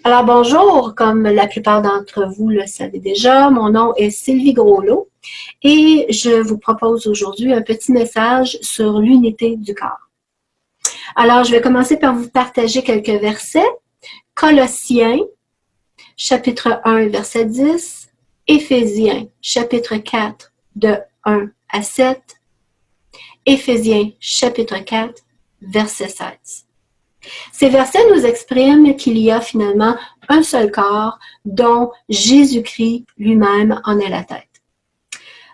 Alors bonjour, comme la plupart d'entre vous le savez déjà, mon nom est Sylvie Groslot et je vous propose aujourd'hui un petit message sur l'unité du corps. Alors je vais commencer par vous partager quelques versets. Colossiens, chapitre 1, verset 10, Éphésiens, chapitre 4, de 1 à 7, Éphésiens, chapitre 4, verset 16. Ces versets nous expriment qu'il y a finalement un seul corps dont Jésus-Christ lui-même en est la tête.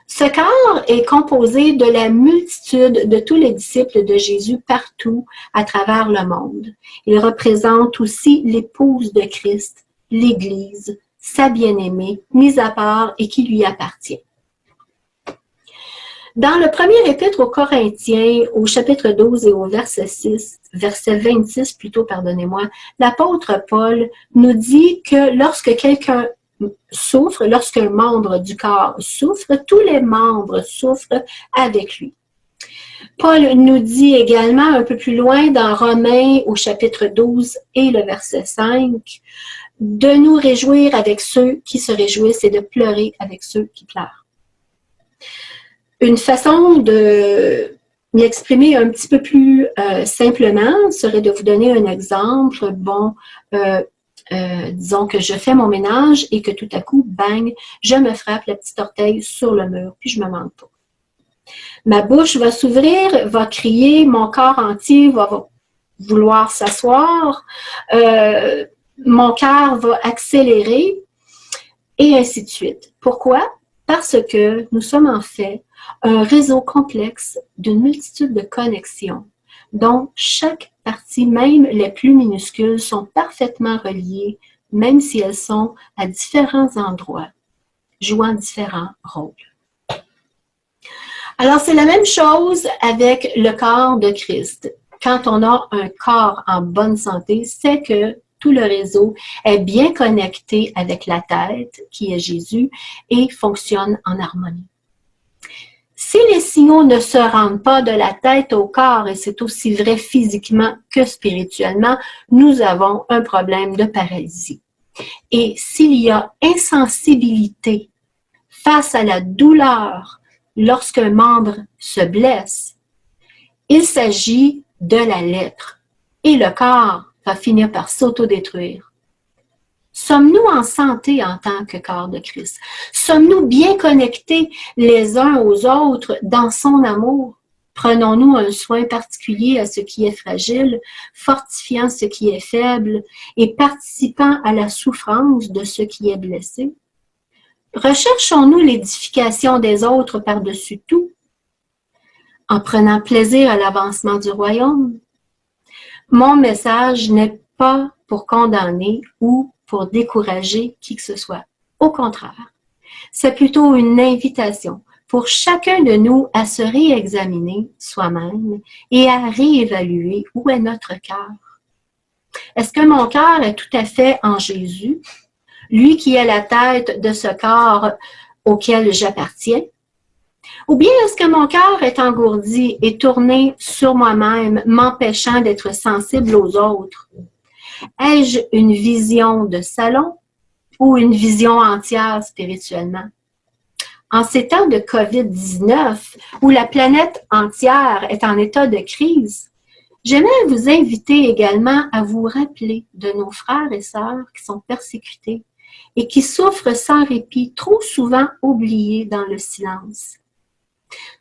Ce corps est composé de la multitude de tous les disciples de Jésus partout à travers le monde. Il représente aussi l'épouse de Christ, l'Église, sa bien-aimée, mise à part et qui lui appartient. Dans le premier épître aux Corinthiens, au chapitre 12 et au verset 26 plutôt, pardonnez-moi, l'apôtre Paul nous dit que lorsque quelqu'un souffre, lorsqu'un membre du corps souffre, tous les membres souffrent avec lui. Paul nous dit également un peu plus loin dans Romains au chapitre 12 et le verset 5, de nous réjouir avec ceux qui se réjouissent et de pleurer avec ceux qui pleurent. Une façon de m'exprimer un petit peu plus simplement serait de vous donner un exemple. Disons que je fais mon ménage et que tout à coup, bang, je me frappe la petite orteil sur le mur, puis je me manque pas. Ma bouche va s'ouvrir, va crier, mon corps entier va vouloir s'asseoir, mon cœur va accélérer, et ainsi de suite. Pourquoi? Parce que nous sommes en fait un réseau complexe d'une multitude de connexions, dont chaque partie, même les plus minuscules, sont parfaitement reliées, même si elles sont à différents endroits, jouant différents rôles. Alors, c'est la même chose avec le corps de Christ. Quand on a un corps en bonne santé, c'est que tout le réseau est bien connecté avec la tête, qui est Jésus, et fonctionne en harmonie. Si les signaux ne se rendent pas de la tête au corps, et c'est aussi vrai physiquement que spirituellement, nous avons un problème de paralysie. Et s'il y a insensibilité face à la douleur lorsqu'un membre se blesse, il s'agit de la lèpre et le corps va finir par s'autodétruire. Sommes-nous en santé en tant que corps de Christ? Sommes-nous bien connectés les uns aux autres dans son amour? Prenons-nous un soin particulier à ce qui est fragile, fortifiant ce qui est faible et participant à la souffrance de ce qui est blessé? Recherchons-nous l'édification des autres par-dessus tout, en prenant plaisir à l'avancement du royaume? Mon message n'est pas pour condamner ou pour décourager qui que ce soit. Au contraire, c'est plutôt une invitation pour chacun de nous à se réexaminer soi-même et à réévaluer où est notre cœur. Est-ce que mon cœur est tout à fait en Jésus, lui qui est la tête de ce corps auquel j'appartiens? Ou bien est-ce que mon cœur est engourdi et tourné sur moi-même, m'empêchant d'être sensible aux autres? Ai-je une vision de salon ou une vision entière spirituellement? En ces temps de COVID-19, où la planète entière est en état de crise, j'aimerais vous inviter également à vous rappeler de nos frères et sœurs qui sont persécutés et qui souffrent sans répit, trop souvent oubliés dans le silence.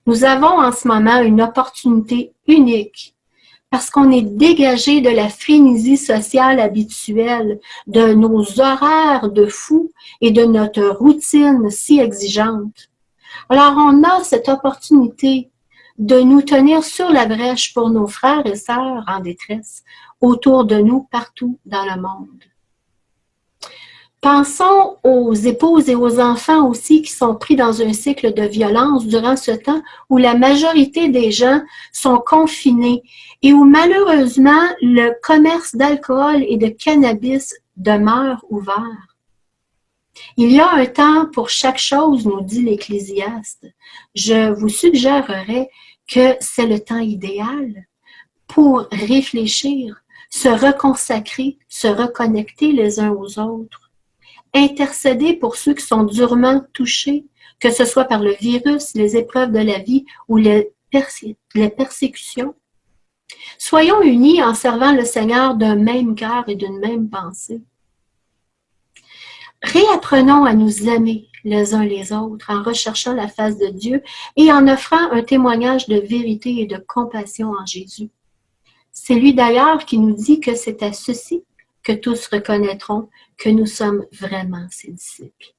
Nous avons en ce moment une opportunité unique parce qu'on est dégagé de la frénésie sociale habituelle, de nos horaires de fou et de notre routine si exigeante. Alors, on a cette opportunité de nous tenir sur la brèche pour nos frères et sœurs en détresse autour de nous partout dans le monde. Pensons aux épouses et aux enfants aussi qui sont pris dans un cycle de violence durant ce temps où la majorité des gens sont confinés et où malheureusement le commerce d'alcool et de cannabis demeure ouvert. Il y a un temps pour chaque chose, nous dit l'Ecclésiaste. Je vous suggérerais que c'est le temps idéal pour réfléchir se reconsacrer, se reconnecter les uns aux autres, intercéder pour ceux qui sont durement touchés, que ce soit par le virus, les épreuves de la vie ou les persécutions. Soyons unis en servant le Seigneur d'un même cœur et d'une même pensée. Réapprenons à nous aimer les uns les autres en recherchant la face de Dieu et en offrant un témoignage de vérité et de compassion en Jésus. C'est lui d'ailleurs qui nous dit que c'est à ceci que tous reconnaîtront que nous sommes vraiment ses disciples.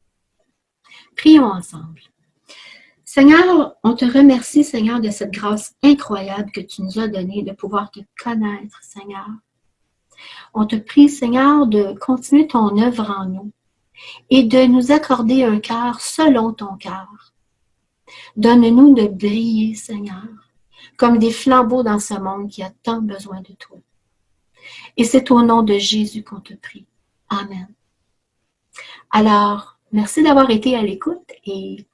Prions ensemble. Seigneur, on te remercie, Seigneur, de cette grâce incroyable que tu nous as donnée de pouvoir te connaître, Seigneur. On te prie, Seigneur, de continuer ton œuvre en nous et de nous accorder un cœur selon ton cœur. Donne-nous de briller, Seigneur, comme des flambeaux dans ce monde qui a tant besoin de toi. Et c'est au nom de Jésus qu'on te prie. Amen. Alors, merci d'avoir été à l'écoute et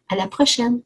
à la prochaine.